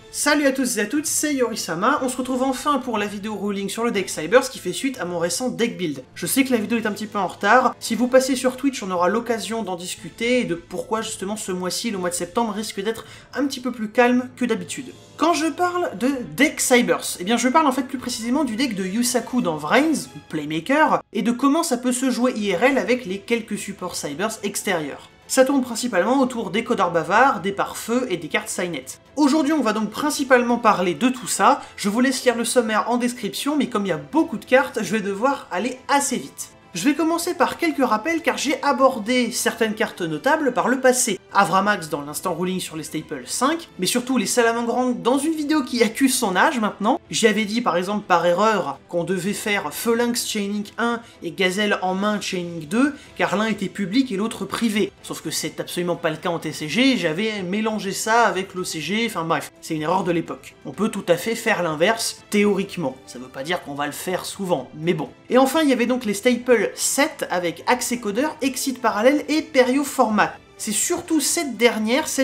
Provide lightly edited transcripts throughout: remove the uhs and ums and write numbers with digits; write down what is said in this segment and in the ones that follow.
Salut à tous et à toutes, c'est Yorisama, on se retrouve enfin pour la vidéo ruling sur le deck Cybers qui fait suite à mon récent deck build. Je sais que la vidéo est un petit peu en retard, si vous passez sur Twitch on aura l'occasion d'en discuter et de pourquoi justement ce mois-ci, le mois de septembre, risque d'être un petit peu plus calme que d'habitude. Quand je parle de deck Cybers, eh bien je parle en fait plus précisément du deck de Yusaku dans Vrains, Playmaker, et de comment ça peut se jouer IRL avec les quelques supports Cybers extérieurs. Ça tourne principalement autour des codeurs bavards, des pare-feux et des cartes Signet. Aujourd'hui on va donc principalement parler de tout ça, je vous laisse lire le sommaire en description, mais comme il y a beaucoup de cartes, je vais devoir aller assez vite. Je vais commencer par quelques rappels car j'ai abordé certaines cartes notables par le passé. Avramax dans l'instant ruling sur les Staples 5, mais surtout les Salamangreang dans une vidéo qui accuse son âge maintenant. J'y avais dit par exemple par erreur qu'on devait faire Phalanx Chaining 1 et Gazelle en main Chaining 2, car l'un était public et l'autre privé. Sauf que c'est absolument pas le cas en TCG, j'avais mélangé ça avec l'OCG, enfin bref, c'est une erreur de l'époque. On peut tout à fait faire l'inverse, théoriquement. Ça veut pas dire qu'on va le faire souvent, mais bon. Et enfin il y avait donc les Staples 7 avec Accès-Codeur, Exit Parallèle et Perio Format. C'est surtout cette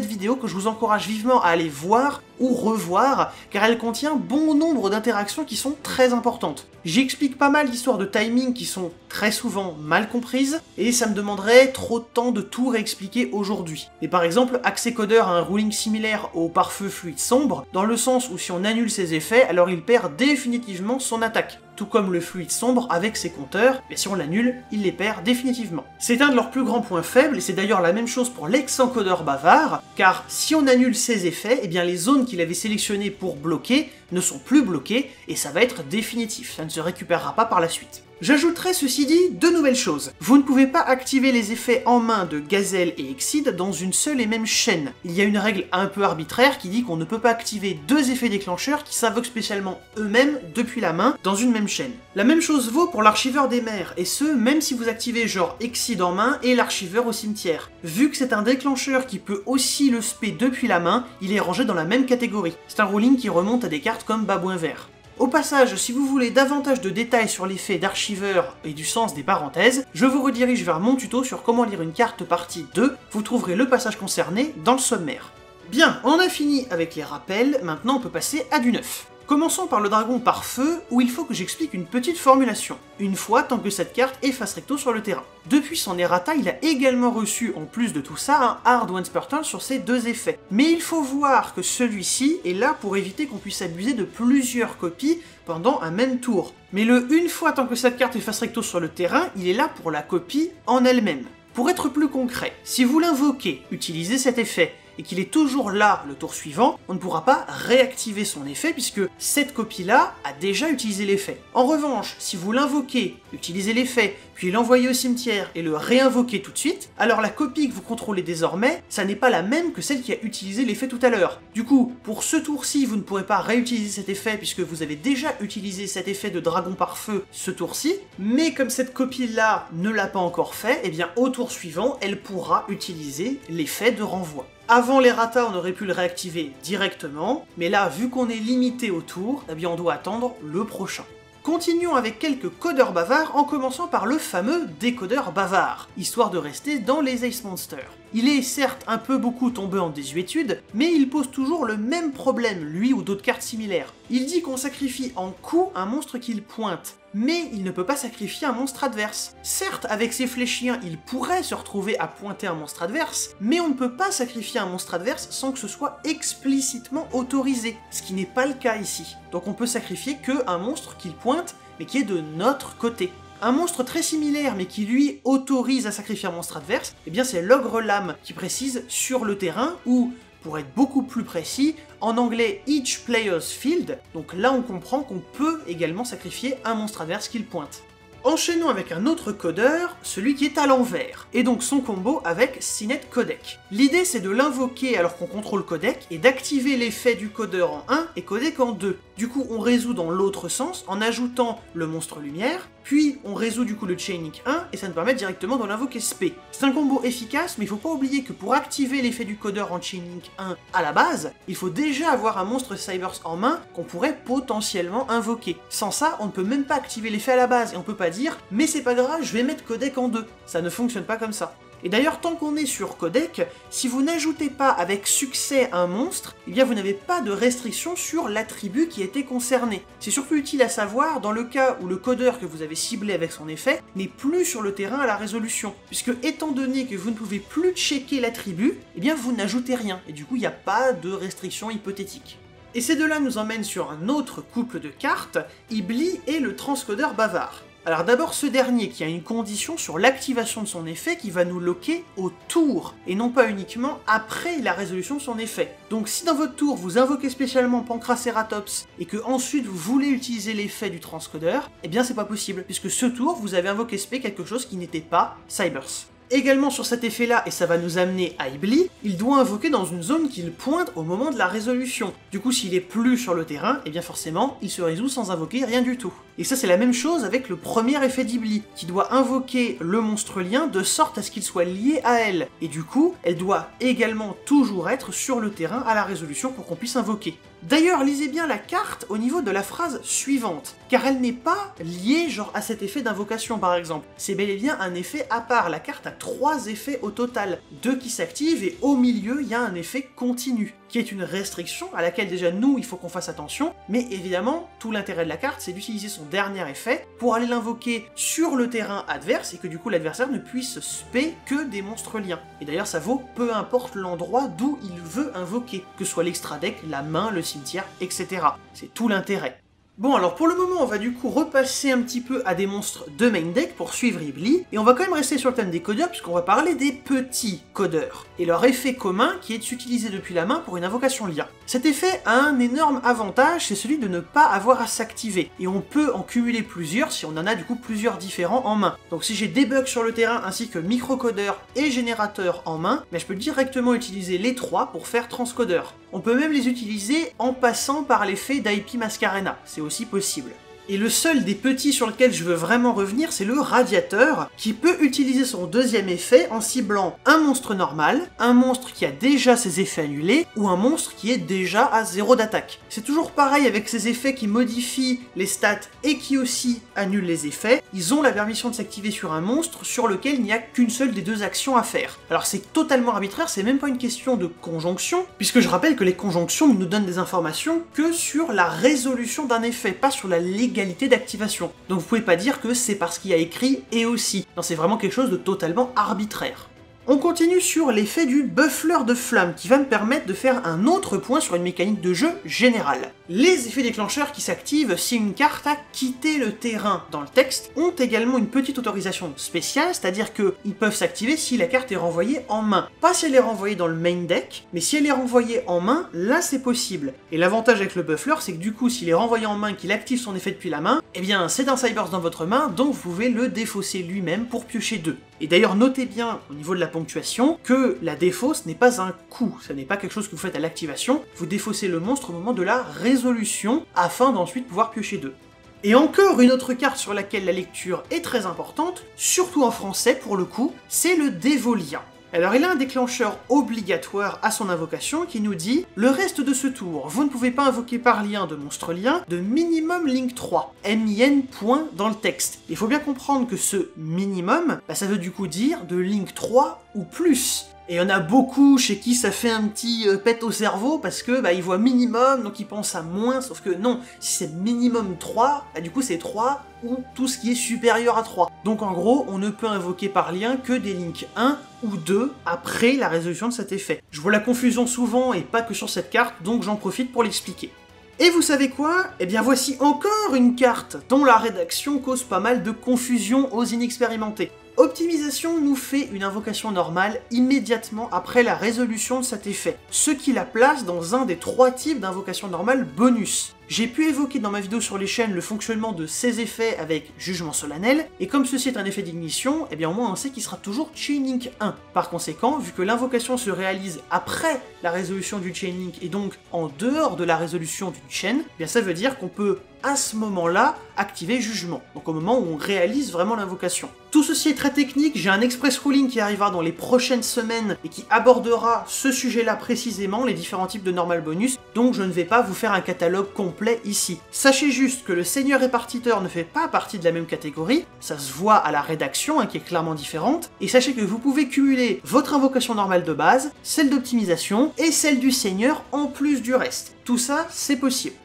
vidéo que je vous encourage vivement à aller voir ou revoir, car elle contient bon nombre d'interactions qui sont très importantes. J'explique pas mal d'histoires de timing qui sont très souvent mal comprises, et ça me demanderait trop de temps de tout réexpliquer aujourd'hui. Et par exemple, Accès-Codeur a un ruling similaire au pare-feu fluide sombre, dans le sens où si on annule ses effets, alors il perd définitivement son attaque. Tout comme le fluide sombre avec ses compteurs, mais si on l'annule, il les perd définitivement. C'est un de leurs plus grands points faibles, et c'est d'ailleurs la même chose pour l'ex-encodeur bavard, car si on annule ses effets, eh bien les zones qu'il avait sélectionnées pour bloquer ne sont plus bloquées, et ça va être définitif, ça ne se récupérera pas par la suite. J'ajouterai ceci dit deux nouvelles choses. Vous ne pouvez pas activer les effets en main de Gazelle et Exceed dans une seule et même chaîne. Il y a une règle un peu arbitraire qui dit qu'on ne peut pas activer deux effets déclencheurs qui s'invoquent spécialement eux-mêmes depuis la main dans une même chaîne. La même chose vaut pour l'archiveur des mers, et ce, même si vous activez genre Exceed en main et l'archiveur au cimetière. Vu que c'est un déclencheur qui peut aussi le spé depuis la main, il est rangé dans la même catégorie. C'est un ruling qui remonte à des cartes comme Babouin Vert. Au passage, si vous voulez davantage de détails sur l'effet d'archiveur et du sens des parenthèses, je vous redirige vers mon tuto sur comment lire une carte partie 2, vous trouverez le passage concerné dans le sommaire. Bien, on a fini avec les rappels, maintenant on peut passer à du neuf. Commençons par le dragon par feu, où il faut que j'explique une petite formulation, une fois tant que cette carte est face recto sur le terrain. Depuis son errata, il a également reçu, en plus de tout ça, un hard once per turn sur ses deux effets. Mais il faut voir que celui-ci est là pour éviter qu'on puisse abuser de plusieurs copies pendant un même tour. Mais une fois tant que cette carte est face recto sur le terrain, il est là pour la copie en elle-même. Pour être plus concret, si vous l'invoquez, utilisez cet effet, et qu'il est toujours là le tour suivant, on ne pourra pas réactiver son effet puisque cette copie-là a déjà utilisé l'effet. En revanche, si vous l'invoquez, utilisez l'effet, puis l'envoyez au cimetière et le réinvoquez tout de suite, alors la copie que vous contrôlez désormais, ça n'est pas la même que celle qui a utilisé l'effet tout à l'heure. Du coup, pour ce tour-ci, vous ne pourrez pas réutiliser cet effet puisque vous avez déjà utilisé cet effet de dragon par feu ce tour-ci, mais comme cette copie-là ne l'a pas encore fait, eh bien au tour suivant, elle pourra utiliser l'effet de renvoi. Avant l'errata, on aurait pu le réactiver directement, mais là, vu qu'on est limité au tour, eh bien on doit attendre le prochain. Continuons avec quelques codeurs bavards, en commençant par le fameux décodeur bavard, histoire de rester dans les Ace Monsters. Il est certes un peu beaucoup tombé en désuétude, mais il pose toujours le même problème, lui ou d'autres cartes similaires. Il dit qu'on sacrifie en coup un monstre qu'il pointe, mais il ne peut pas sacrifier un monstre adverse. Certes, avec ses fléchiens, il pourrait se retrouver à pointer un monstre adverse, mais on ne peut pas sacrifier un monstre adverse sans que ce soit explicitement autorisé, ce qui n'est pas le cas ici. Donc on peut sacrifier qu'un monstre qu'il pointe, mais qui est de notre côté. Un monstre très similaire mais qui lui autorise à sacrifier un monstre adverse, eh bien c'est l'ogre lame qui précise sur le terrain ou, pour être beaucoup plus précis, en anglais each player's field, donc là on comprend qu'on peut également sacrifier un monstre adverse qu'il pointe. Enchaînons avec un autre codeur, celui qui est à l'envers, et donc son combo avec Signet Codec. L'idée c'est de l'invoquer alors qu'on contrôle Codec, et d'activer l'effet du codeur en 1 et Codec en 2. Du coup on résout dans l'autre sens en ajoutant le monstre lumière, puis on résout du coup le Chaining 1, et ça nous permet directement de l'invoquer spé. C'est un combo efficace, mais il faut pas oublier que pour activer l'effet du codeur en Chaining 1 à la base, il faut déjà avoir un monstre Cybers en main qu'on pourrait potentiellement invoquer. Sans ça, on ne peut même pas activer l'effet à la base, et on peut pas dire « mais c'est pas grave, je vais mettre Codec en 2 ». Ça ne fonctionne pas comme ça. Et d'ailleurs, tant qu'on est sur codec, si vous n'ajoutez pas avec succès un monstre, eh bien vous n'avez pas de restriction sur l'attribut qui était concerné. C'est surtout utile à savoir dans le cas où le codeur que vous avez ciblé avec son effet n'est plus sur le terrain à la résolution, puisque étant donné que vous ne pouvez plus checker l'attribut, eh bien vous n'ajoutez rien, et du coup il n'y a pas de restriction hypothétique. Et ces deux-là nous emmènent sur un autre couple de cartes, Ibli et le transcodeur bavard. Alors d'abord ce dernier qui a une condition sur l'activation de son effet qui va nous loquer au tour, et non pas uniquement après la résolution de son effet. Donc si dans votre tour vous invoquez spécialement Pancraceratops et que ensuite vous voulez utiliser l'effet du transcodeur, eh bien c'est pas possible, puisque ce tour vous avez invoqué spé quelque chose qui n'était pas Cybers. Également sur cet effet-là, et ça va nous amener à Ibli, il doit invoquer dans une zone qu'il pointe au moment de la résolution. Du coup, s'il est plus sur le terrain, et bien forcément, il se résout sans invoquer rien du tout. Et ça, c'est la même chose avec le premier effet d'Ibli, qui doit invoquer le monstre lien de sorte à ce qu'il soit lié à elle. Et du coup, elle doit également toujours être sur le terrain à la résolution pour qu'on puisse invoquer. D'ailleurs, lisez bien la carte au niveau de la phrase suivante, car elle n'est pas liée genre à cet effet d'invocation par exemple. C'est bel et bien un effet à part, la carte a 3 effets au total, 2 qui s'activent et au milieu il y a un effet continu, qui est une restriction à laquelle déjà nous il faut qu'on fasse attention, mais évidemment tout l'intérêt de la carte c'est d'utiliser son dernier effet pour aller l'invoquer sur le terrain adverse et que du coup l'adversaire ne puisse spé que des monstres liens. Et d'ailleurs ça vaut peu importe l'endroit d'où il veut invoquer, que ce soit l'extra deck, la main, le cimetière, etc. C'est tout l'intérêt. Bon alors pour le moment on va du coup repasser un petit peu à des monstres de main deck pour suivre Ibli, et on va quand même rester sur le thème des codeurs puisqu'on va parler des petits codeurs, et leur effet commun qui est de s'utiliser depuis la main pour une invocation lien. Cet effet a un énorme avantage, c'est celui de ne pas avoir à s'activer, et on peut en cumuler plusieurs si on en a du coup plusieurs différents en main. Donc si j'ai debug sur le terrain ainsi que microcodeur et générateur en main, je peux directement utiliser les 3 pour faire transcodeur. On peut même les utiliser en passant par l'effet d'IP Mascarena, c'est aussi possible. Et le seul des petits sur lequel je veux vraiment revenir, c'est le radiateur, qui peut utiliser son deuxième effet en ciblant un monstre normal, un monstre qui a déjà ses effets annulés, ou un monstre qui est déjà à 0 d'attaque. C'est toujours pareil avec ces effets qui modifient les stats et qui aussi annulent les effets, ils ont la permission de s'activer sur un monstre sur lequel il n'y a qu'une seule des 2 actions à faire. Alors c'est totalement arbitraire, c'est même pas une question de conjonction, puisque je rappelle que les conjonctions ne nous donnent des informations que sur la résolution d'un effet, pas sur la légalité d'activation. Donc vous pouvez pas dire que c'est parce qu'il y a écrit « et aussi ». Non, c'est vraiment quelque chose de totalement arbitraire. On continue sur l'effet du buffleur de flamme, qui va me permettre de faire un autre point sur une mécanique de jeu générale. Les effets déclencheurs qui s'activent si une carte a quitté le terrain dans le texte ont également une petite autorisation spéciale, c'est-à-dire qu'ils peuvent s'activer si la carte est renvoyée en main. Pas si elle est renvoyée dans le main deck, mais si elle est renvoyée en main, là c'est possible. Et l'avantage avec le buffler, c'est que du coup, s'il est renvoyé en main et qu'il active son effet depuis la main, eh bien c'est un Cybers dans votre main, donc vous pouvez le défausser lui-même pour piocher 2. Et d'ailleurs, notez bien, au niveau de la ponctuation, que la défausse n'est pas un coup, ce n'est pas quelque chose que vous faites à l'activation, vous défaussez le monstre au moment de la résolution, afin d'ensuite pouvoir piocher 2. Et encore une autre carte sur laquelle la lecture est très importante, surtout en français pour le coup, c'est le dévolien. Alors il a un déclencheur obligatoire à son invocation qui nous dit « Le reste de ce tour, vous ne pouvez pas invoquer par lien de monstre lien de minimum link 3, min point dans le texte ». Il faut bien comprendre que ce minimum, ça veut du coup dire de link 3 ou plus. Et il y en a beaucoup chez qui ça fait un petit pet au cerveau parce que ils voient minimum, donc ils pensent à moins, sauf que non, si c'est minimum 3, du coup c'est 3 ou tout ce qui est supérieur à 3. Donc en gros, on ne peut invoquer par lien que des links 1 ou 2 après la résolution de cet effet. Je vois la confusion souvent et pas que sur cette carte, donc j'en profite pour l'expliquer. Et vous savez quoi? Eh bien voici encore une carte dont la rédaction cause pas mal de confusion aux inexpérimentés. Optimisation nous fait une invocation normale immédiatement après la résolution de cet effet, ce qui la place dans un des 3 types d'invocation normale bonus. J'ai pu évoquer dans ma vidéo sur les chaînes le fonctionnement de ces effets avec Jugement Solennel, et comme ceci est un effet d'ignition, eh bien au moins on sait qu'il sera toujours Chainlink 1. Par conséquent, vu que l'invocation se réalise après la résolution du Chainlink et donc en dehors de la résolution d'une chaîne, eh bien ça veut dire qu'on peut à ce moment-là activer Jugement, donc au moment où on réalise vraiment l'invocation. Tout ceci est très technique, j'ai un express ruling qui arrivera dans les prochaines semaines et qui abordera ce sujet-là précisément, les différents types de normal bonus, donc je ne vais pas vous faire un catalogue complet ici. Sachez juste que le seigneur répartiteur ne fait pas partie de la même catégorie, ça se voit à la rédaction qui est clairement différente, et sachez que vous pouvez cumuler votre invocation normale de base, celle d'optimisation et celle du seigneur en plus du reste. Tout ça, c'est possible.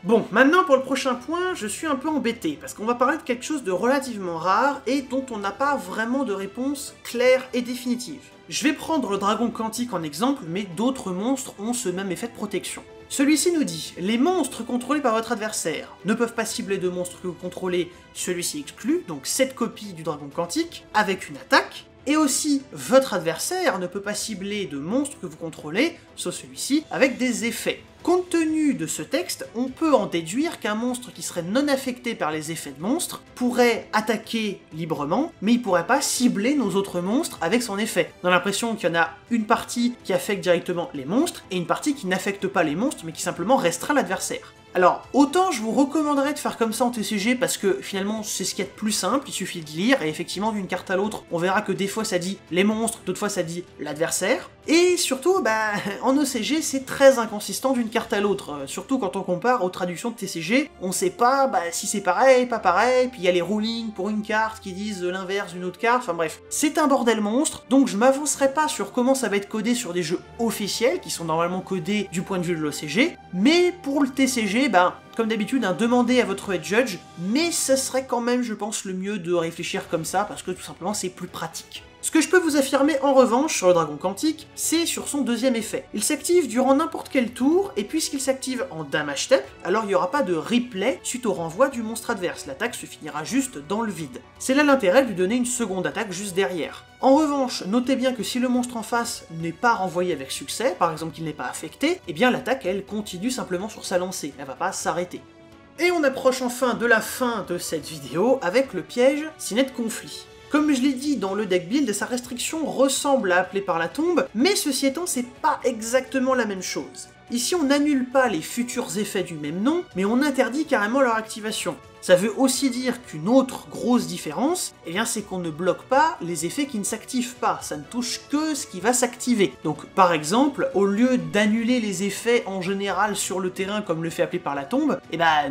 Bon, maintenant pour le prochain point, je suis un peu embêté, parce qu'on va parler de quelque chose de relativement rare et dont on n'a pas vraiment de réponse claire et définitive. Je vais prendre le dragon quantique en exemple, mais d'autres monstres ont ce même effet de protection. Celui-ci nous dit « Les monstres contrôlés par votre adversaire ne peuvent pas cibler de monstres que vous contrôlez, celui-ci exclu, donc cette copie du dragon quantique, avec une attaque. Et aussi, votre adversaire ne peut pas cibler de monstres que vous contrôlez, sauf celui-ci, avec des effets. » Compte tenu de ce texte, on peut en déduire qu'un monstre qui serait non affecté par les effets de monstres pourrait attaquer librement, mais il pourrait pas cibler nos autres monstres avec son effet. On a l'impression qu'il y en a une partie qui affecte directement les monstres, et une partie qui n'affecte pas les monstres, mais qui simplement restreint l'adversaire. Alors, autant je vous recommanderais de faire comme ça en TCG parce que finalement c'est ce qu'il y a de plus simple, il suffit de lire et effectivement d'une carte à l'autre, on verra que des fois ça dit les monstres, d'autres fois ça dit l'adversaire. Et surtout, en ECG c'est très inconsistant d'une carte à l'autre, surtout quand on compare aux traductions de TCG, on sait pas si c'est pareil, pas pareil, puis il y a les rulings pour une carte qui disent l'inverse d'une autre carte, enfin bref. C'est un bordel monstre, donc je m'avancerai pas sur comment ça va être codé sur des jeux officiels, qui sont normalement codés du point de vue de l'ECG, mais pour le TCG, comme d'habitude, demandez à votre head judge, mais ce serait quand même, je pense, le mieux de réfléchir comme ça, parce que tout simplement c'est plus pratique. Ce que je peux vous affirmer en revanche sur le dragon quantique, c'est sur son deuxième effet. Il s'active durant n'importe quel tour, et puisqu'il s'active en damage step, alors il n'y aura pas de replay suite au renvoi du monstre adverse, l'attaque se finira juste dans le vide. C'est là l'intérêt de lui donner une seconde attaque juste derrière. En revanche, notez bien que si le monstre en face n'est pas renvoyé avec succès, par exemple qu'il n'est pas affecté, eh bien l'attaque elle continue simplement sur sa lancée, elle va pas s'arrêter. Et on approche enfin de la fin de cette vidéo avec le piège Ciné de conflit. Comme je l'ai dit dans le deck build, sa restriction ressemble à Appelé par la tombe, mais ceci étant, c'est pas exactement la même chose. Ici, on n'annule pas les futurs effets du même nom, mais on interdit carrément leur activation. Ça veut aussi dire qu'une autre grosse différence, c'est qu'on ne bloque pas les effets qui ne s'activent pas, ça ne touche que ce qui va s'activer. Donc par exemple, au lieu d'annuler les effets en général sur le terrain comme le fait Appelé par la tombe,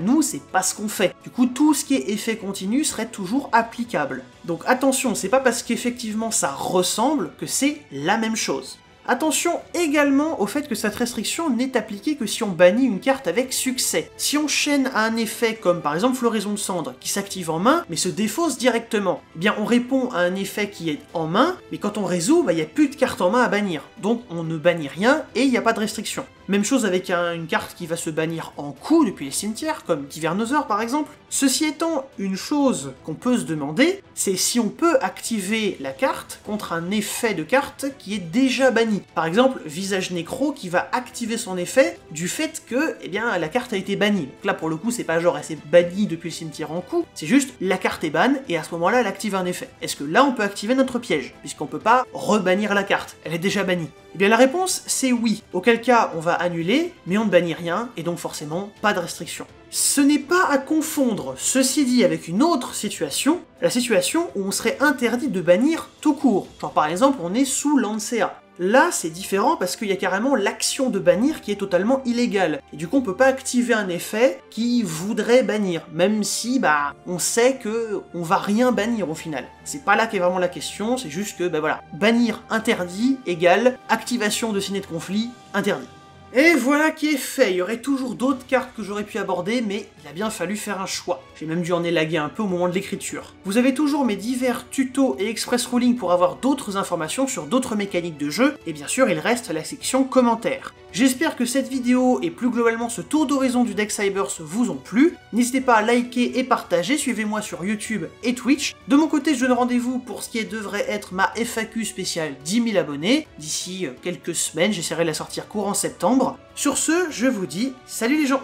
nous c'est pas ce qu'on fait. Du coup tout ce qui est effet continu serait toujours applicable. Donc attention, c'est pas parce qu'effectivement ça ressemble que c'est la même chose. Attention également au fait que cette restriction n'est appliquée que si on bannit une carte avec succès. Si on chaîne à un effet comme par exemple Floraison de Cendre qui s'active en main mais se défausse directement, on répond à un effet qui est en main, mais quand on résout, il n'y a plus de carte en main à bannir. Donc on ne bannit rien et il n'y a pas de restriction. Même chose avec une carte qui va se bannir en coup depuis les cimetières, comme Tyvernosaur par exemple. Ceci étant, une chose qu'on peut se demander, c'est si on peut activer la carte contre un effet de carte qui est déjà banni. Par exemple, Visage Nécro qui va activer son effet du fait que, la carte a été bannie. Donc là pour le coup, c'est pas genre elle s'est bannie depuis le cimetière en coup, c'est juste la carte est banne et à ce moment-là elle active un effet. Est-ce que là on peut activer notre piège, puisqu'on peut pas rebannir la carte, elle est déjà bannie? La réponse c'est oui, auquel cas on va annuler, mais on ne bannit rien, et donc forcément pas de restriction. Ce n'est pas à confondre, ceci dit, avec une autre situation, la situation où on serait interdit de bannir tout court. Genre par exemple on est sous Lancea. Là, c'est différent parce qu'il y a carrément l'action de bannir qui est totalement illégale. Et du coup, on peut pas activer un effet qui voudrait bannir, même si, on sait que on va rien bannir au final. C'est pas là qu'est vraiment la question, c'est juste que, bannir interdit égale activation de ciné de conflit interdit. Et voilà qui est fait, il y aurait toujours d'autres cartes que j'aurais pu aborder, mais il a bien fallu faire un choix. J'ai même dû en élaguer un peu au moment de l'écriture. Vous avez toujours mes divers tutos et express ruling pour avoir d'autres informations sur d'autres mécaniques de jeu, et bien sûr il reste la section commentaires. J'espère que cette vidéo et plus globalement ce tour d'horizon du deck Cybers vous ont plu. N'hésitez pas à liker et partager, suivez-moi sur YouTube et Twitch. De mon côté, je donne rendez-vous pour ce qui devrait être ma FAQ spéciale 10 000 abonnés. D'ici quelques semaines, j'essaierai de la sortir courant septembre. Sur ce, je vous dis salut les gens!